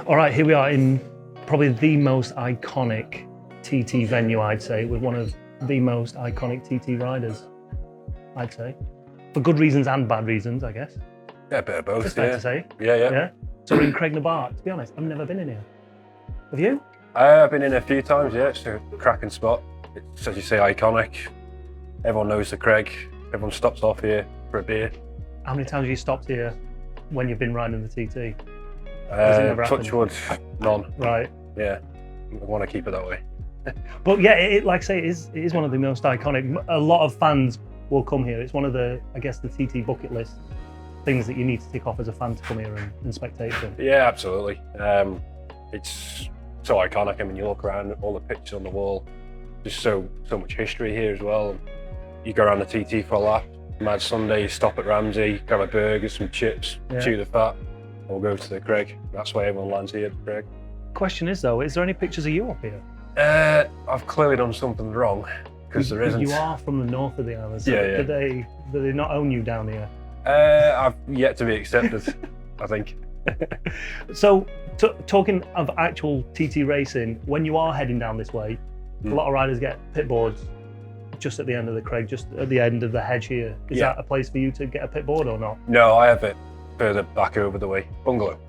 All right, here we are in probably the most iconic TT venue, I'd say, with one of the most iconic TT riders, I'd say. For good reasons and bad reasons, I guess. Yeah, a bit of both. It's fair to say. Yeah. So we're in Craignabart. To be honest, I've never been in here. Have you? I've been in a few times, yeah. It's a cracking spot. It's, as you say, iconic. Everyone knows the Craig. Everyone stops off here for a beer. How many times have you stopped here when you've been riding the TT? Has it never happened? Touch wood, none. Right. Yeah, I want to keep it that way. But yeah, like I say, it is one of the most iconic. A lot of fans will come here. It's one of the, I guess, the TT bucket list things that you need to tick off as a fan to come here and spectate them. Yeah, absolutely. It's so iconic. I mean, you look around, all the pictures on the wall, just so much history here as well. You go around the TT for a lap. Mad Sunday, you stop at Ramsey, grab a burger, some chips, chew the fat, or go to the Craig. That's why everyone lands here at the Craig. Question is though, is there any pictures of you up here? I've clearly done something wrong, because there isn't. You are from the north of the island, so Yeah. do they not own you down here? I've yet to be accepted, I think. So, talking of actual TT racing, when you are heading down this way, a lot of riders get pit boards just at the end of the Craig, just at the end of the hedge here. Is that a place for you to get a pit board or not? No, I have it further back over the way. Bungalow.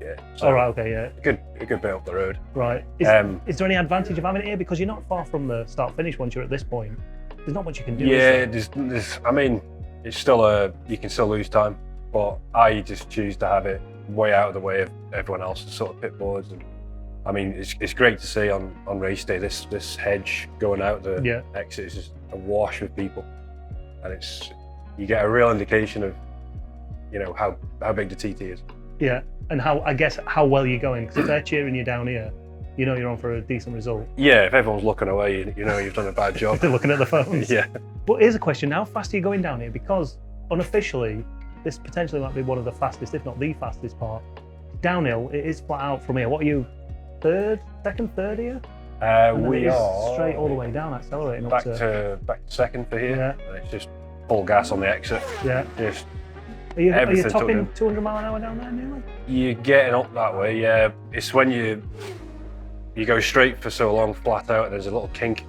Yeah. So Oh, right, okay, yeah. a good bit up the road. Right. Is there any advantage of having it here? Because you're not far from the start-finish once you're at this point. There's not much you can do. Yeah, there's, I mean, it's still you can still lose time, but I just choose to have it way out of the way of everyone else's sort of pit boards. And I mean, it's great to see on race day, this hedge going out the exit is just awash with people. And you get a real indication of, how big the TT is. Yeah, and how well you're going, because if they're cheering you down here, you know you're on for a decent result. Yeah, if everyone's looking away, you know you've done a bad job. They're looking at the phones. Yeah. But here's a question, how fast are you going down here? Because unofficially, this potentially might be one of the fastest, if not the fastest part. Downhill, it is flat out from here. What are you, second, third here? We are straight all the way down, accelerating back up to second for here. Yeah. And it's just full gas on the exit. Yeah. Just Are you everything topping 200 mile an hour down there nearly? You're getting up that way, yeah. It's when you go straight for so long, flat out, and there's a little kink.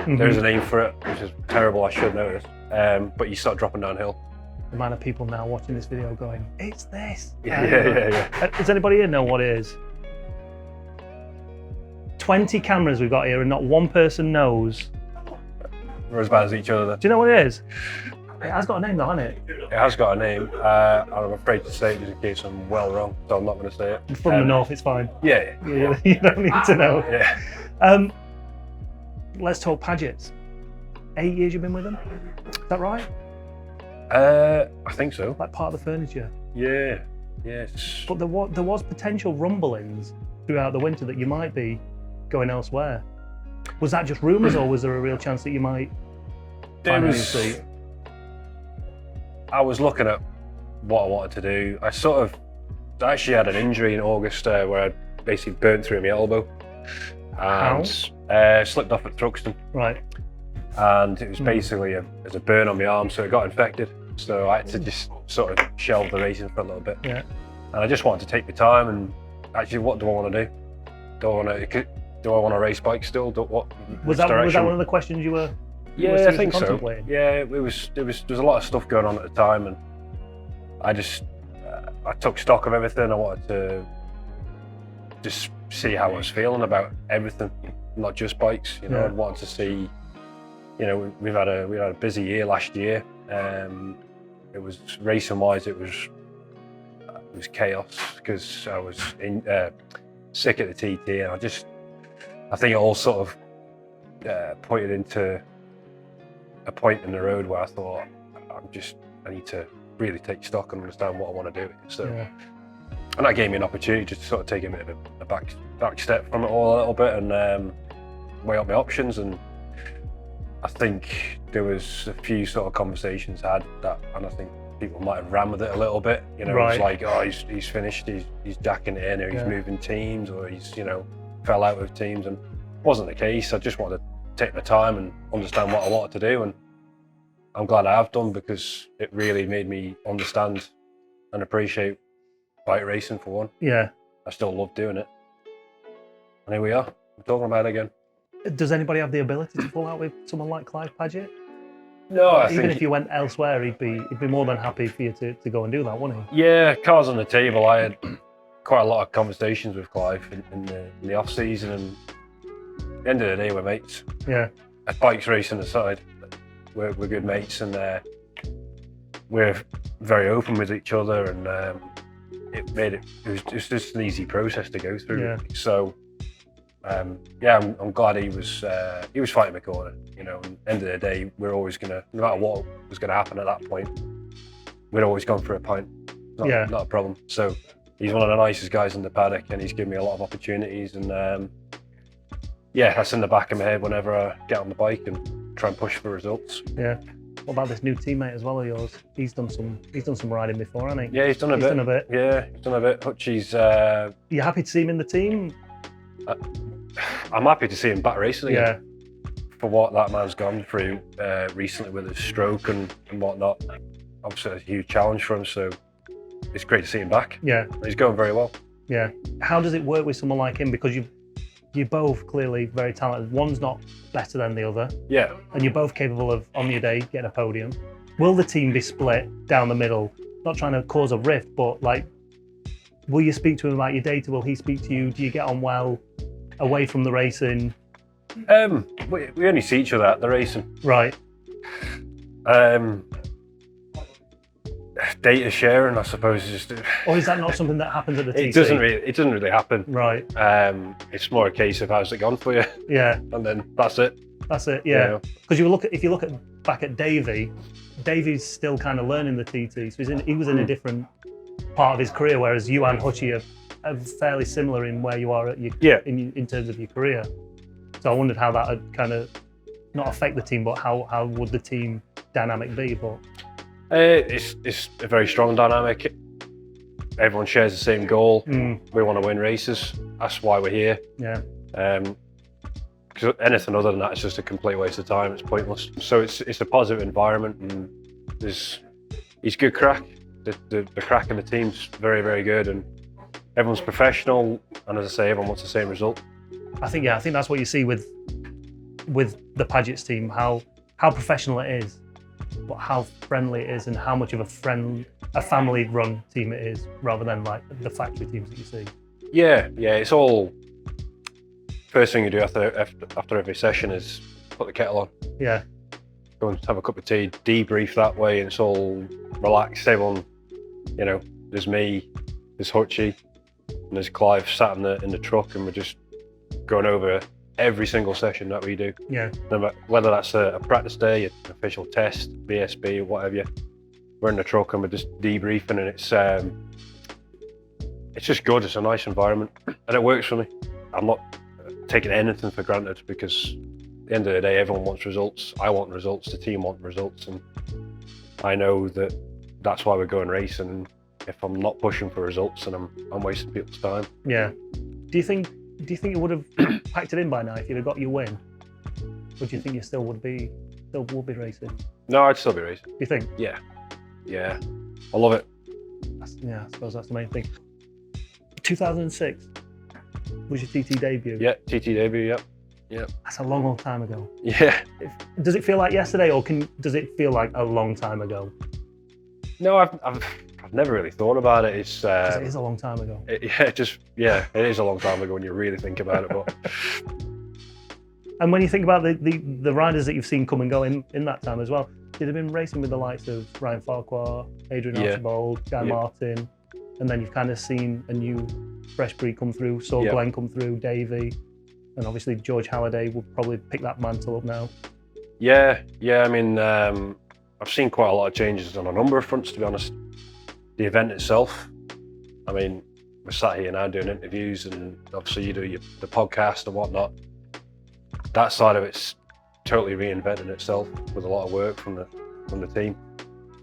There's a name for it, which is terrible, I should know this. But you start dropping downhill. The amount of people now watching this video going, it's this. Yeah. Does anybody here know what it is? 20 cameras we've got here and not one person knows. We're as bad as each other then. Do you know what it is? It has got a name though, hasn't it? It has got a name. I'm afraid to say it just in case I'm well wrong, so I'm not going to say it. From the north, it's fine. Yeah. You don't need to know. Yeah. Let's talk Paget's. 8 years you've been with them? Is that right? I think so. Like part of the furniture? Yeah. Yes. But there was potential rumblings throughout the winter that you might be going elsewhere. Was that just rumours, or was there a real chance that you might find a new seat? I was looking at what I wanted to do. I actually had an injury in August where I basically burnt through my elbow and slipped off at Thruxton. Right. And it was basically there's a burn on my arm, so it got infected. So I had to just sort of shelve the racing for a little bit. Yeah. And I just wanted to take my time and actually, what do I want to do? Do I want to race bikes still? Was that one of the questions you were? Yeah, I think so. Yeah, there was a lot of stuff going on at the time, and I took stock of everything. I wanted to just see how I was feeling about everything, not just bikes. I wanted to see. We had a busy year last year. It was racing wise, it was chaos because I was sick at the TT, and I think it all sort of pointed into a point in the road where I thought I need to really take stock and understand what I want to do. So, and that gave me an opportunity just to sort of take a bit of a back step from it all a little bit and weigh up my options. And I think there was a few sort of conversations had that, and I think people might have ran with it a little bit. It was like, oh, he's finished, he's jacking it in, or he's moving teams, or he's fell out with teams, and it wasn't the case. I just wanted to take the time and understand what I wanted to do, and I'm glad I have done, because it really made me understand and appreciate bike racing for one. Yeah, I still love doing it. And here we are, we're talking about it again. Does anybody have the ability to pull out with someone like Clive Paget? No, Even if you went elsewhere, he'd be more than happy for you to go and do that, wouldn't he? Yeah, cards on the table. I had quite a lot of conversations with Clive in the off season, and at the end of the day, we're mates. Yeah. Bikes racing aside, we're good mates, and we're very open with each other, and it was just an easy process to go through. Yeah. So. I'm glad he was fighting my corner. And at the end of the day, we're always gonna, no matter what was gonna happen at that point, we'd always gone for a pint. Not a problem. So he's one of the nicest guys in the paddock, and he's given me a lot of opportunities. And that's in the back of my head whenever I get on the bike and try and push for results. Yeah. What about this new teammate as well of yours? He's done some riding before, hasn't he? Yeah, he's done a bit. Yeah, he's done a bit. Hutchie's. You happy to see him in the team? I'm happy to see him back racing again. Yeah. For what that man's gone through recently with his stroke and whatnot. Obviously, it's a huge challenge for him, so it's great to see him back. Yeah. He's going very well. Yeah. How does it work with someone like him? Because you're both clearly very talented. One's not better than the other. Yeah. And you're both capable of, on your day, getting a podium. Will the team be split down the middle? Not trying to cause a rift, but will you speak to him about your data? Will he speak to you? Do you get on well away from the racing? We only see each other at the racing. Right. Data sharing, I suppose, is just. Or is that not something that happens at the TT? It doesn't really happen. Right. It's more a case of how's it gone for you. Yeah. And then that's it. That's it. Yeah. Because if you look back at Davey's still kind of learning the TT. So he was in a different part of his career, whereas you and Hutchie are fairly similar in where you are at in terms of your career. So I wondered how that would kind of not affect the team, but how would the team dynamic be? But it's a very strong dynamic. Everyone shares the same goal. We want to win races. That's why we're here. Yeah. Because anything other than that is just a complete waste of time. It's pointless. So it's a positive environment, and he's good crack. The crack in the team's very, very good, and everyone's professional. And as I say, everyone wants the same result. I think that's what you see with the Paget's team, how professional it is, but how friendly it is, and how much of a family-run team it is, rather than like the factory teams that you see. Yeah. It's all. First thing you do after every session is put the kettle on. Yeah. Go and have a cup of tea, debrief that way, and it's all relaxed. Everyone, there's me, there's Hutchie, and there's Clive sat in the truck, and we're just going over every single session that we do. Yeah. Whether that's a practice day, an official test, BSB, or whatever, we're in the truck and we're just debriefing, and it's just good. It's a nice environment, and it works for me. I'm not taking anything for granted, because at the end of the day, everyone wants results. I want results. The team want results, and I know that's why we're going racing. If I'm not pushing for results, then I'm wasting people's time. Yeah. Do you think you would have packed it in by now if you'd have got your win? Or do you think you still would be racing? No, I'd still be racing. Do you think? Yeah. I love it. I suppose that's the main thing. 2006 was your TT debut? Yeah, TT debut, yeah. That's a long time ago. Yeah. Does it feel like yesterday, or does it feel like a long time ago? No, I've never really thought about it. It's it is a long time ago. It is a long time ago when you really think about it. But and when you think about the riders that you've seen come and go in that time as well, you'd have been racing with the likes of Ryan Farquhar, Adrian Archibald, Guy Martin, and then you've kind of seen a new fresh breed come through, saw Glenn come through, Davey, and obviously George Halliday will probably pick that mantle up now. Yeah. I mean, I've seen quite a lot of changes on a number of fronts, to be honest. The event itself, I mean, we're sat here now doing interviews, and obviously you do the podcast and whatnot. That side of it's totally reinvented itself with a lot of work from the team.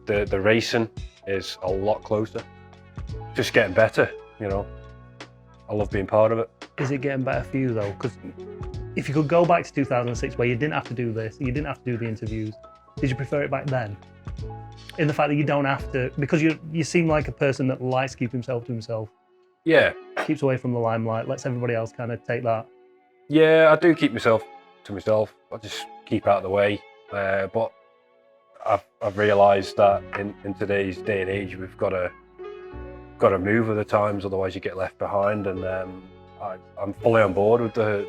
The racing is a lot closer, just getting better. I love being part of it. Is it getting better for you though? Because if you could go back to 2006, where you didn't have to do this, you didn't have to do the interviews, did you prefer it back then? In the fact that you don't have to, because you seem like a person that likes to keep himself to himself. Yeah, keeps away from the limelight, lets everybody else kind of take that. Yeah, I do keep myself to myself. I just keep out of the way. But I've realised that in today's day and age, we've got to move with the times, otherwise you get left behind. And I'm fully on board with the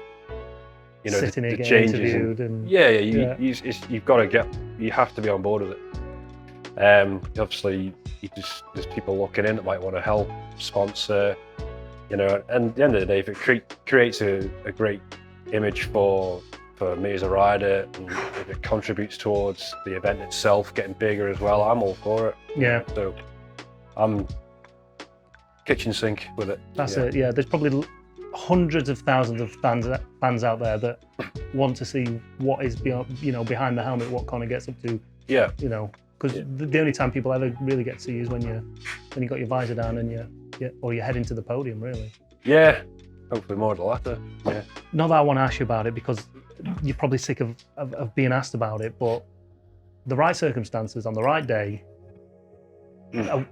Sitting here the getting changes. interviewed and You've got to you have to be on board with it. Obviously, there's people looking in that might want to help sponsor, and at the end of the day, if it creates a great image for me as a rider, and if it contributes towards the event itself getting bigger as well, I'm all for it. Yeah. So I'm kitchen sink with it. That's it. Yeah. There's probably hundreds of thousands of fans out there that want to see what is behind the helmet, what Conor gets up to. Yeah. Because the only time people ever really get to see you is when you got your visor down and you're heading to the podium, really. Yeah. Hopefully more of the latter. Yeah. Not that I want to ask you about it, because you're probably sick of being asked about it, but the right circumstances on the right day,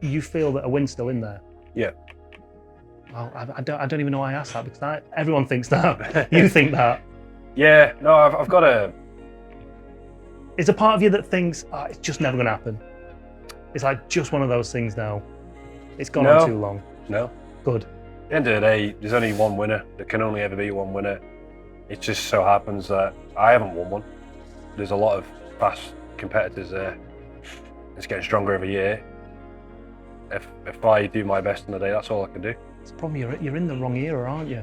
you feel that a win's still in there. Yeah. Well, I don't even know why I asked that, because everyone thinks that. You think that. Yeah. No, I've got a... It's a part of you that thinks, it's just never going to happen. It's like just one of those things now. It's gone on too long. No. Good. At the end of the day, there's only one winner. There can only ever be one winner. It just so happens that I haven't won one. There's a lot of fast competitors there. It's getting stronger every year. If I do my best in the day, that's all I can do. It's the problem, you're in the wrong era, aren't you?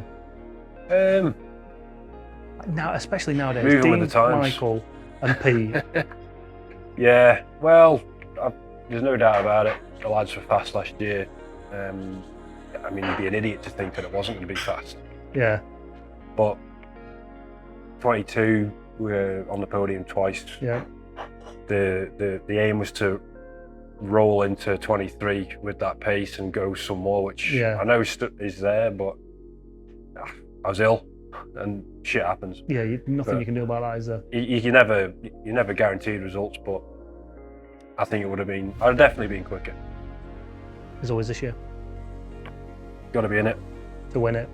Now, especially nowadays. Moving Dean, with the times. Michael and Pete. Yeah, well, there's no doubt about it. The lads were fast last year. I mean, you'd be an idiot to think that it wasn't going to be fast. Yeah. But 22, we were on the podium twice. Yeah. The aim was to roll into 23 with that pace and go some more, which I know is there, but I was ill and shit happens. Yeah, nothing you can do about that, is there? You never guaranteed results, but I think it would have been, I'd have definitely been quicker. There's always this year. Got to be in it. To win it.